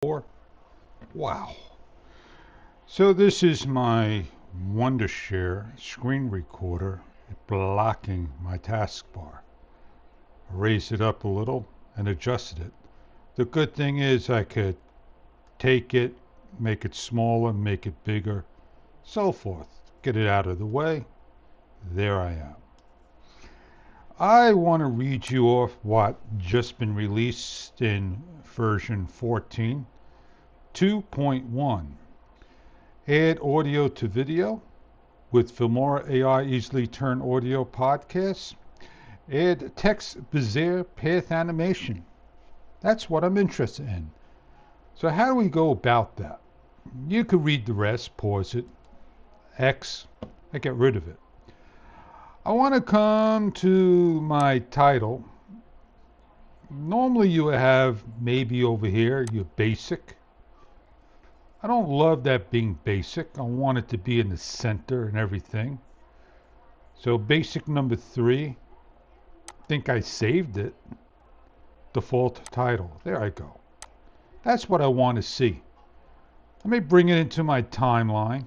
4. Wow. So this is my Wondershare screen recorder blocking my taskbar. Raise it up a little and adjusted it. The good thing is I could take it, make it smaller, make it bigger, so forth. Get it out of the way. There I am. I want to read you off what just been released in version 14, 2.1. Add audio to video with Filmora AI easily turn audio podcasts. Add text Biziar path animation. That's what I'm interested in. So how do we go about that? You could read the rest, pause it, X, I get rid of it. I want to come to my title. Normally you have maybe over here your basic. I don't love that being basic. I want it to be in the center and everything. So basic number 3, I think I saved it. Default title. There I go. That's what I want to see. Let me bring it into my timeline.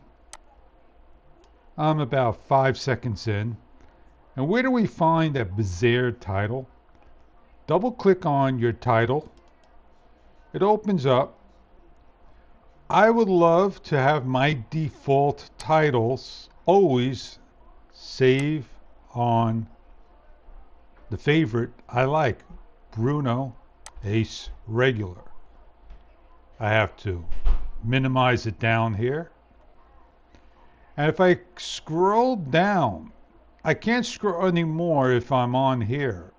I'm about 5 seconds in. And where do we find that Biziar title? Double click on your title. It opens up. I would love to have my default titles always save on the favorite I like, Bruno Ace Regular. I have to minimize it down here. And if I scroll down, I can't scroll anymore if I'm on here.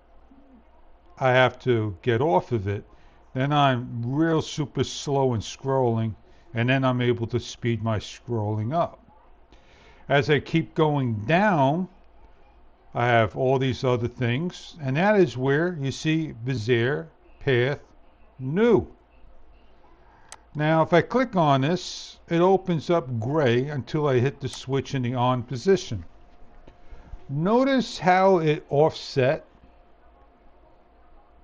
I have to get off of it. Then I'm real super slow in scrolling, and then I'm able to speed my scrolling up. As I keep going down, I have all these other things, and that is where you see Biziar, Path, New. Now if I click on this, it opens up gray until I hit the switch in the on position. Notice how it offset.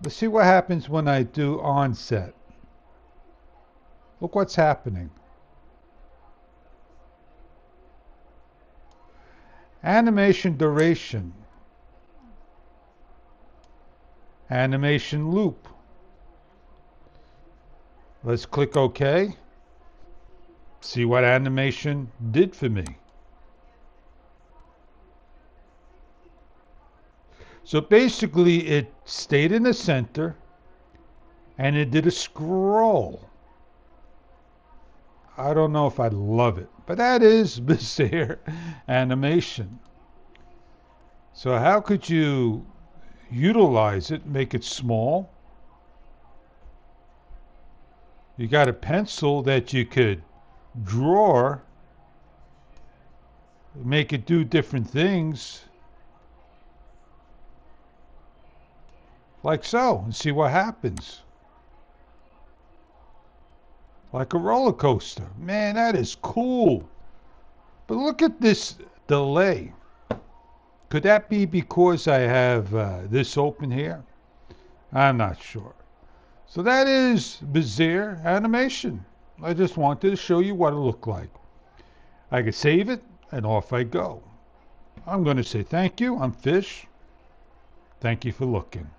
Let's see what happens when I do onset. Look what's happening. Animation duration. Animation loop. Let's click OK. See what animation did for me. So basically it stayed in the center and it did a scroll. I don't know if I love it, but that is Biziar animation. So how could you utilize it, make it small? You got a pencil that you could draw, make it do different things, like so, and see what happens. Like a roller coaster. Man, that is cool. But look at this delay. Could that be because I have this open here? I'm not sure. So that is Biziar animation. I just wanted to show you what it looked like. I could save it, and off I go. I'm going to say thank you. I'm Fish. Thank you for looking.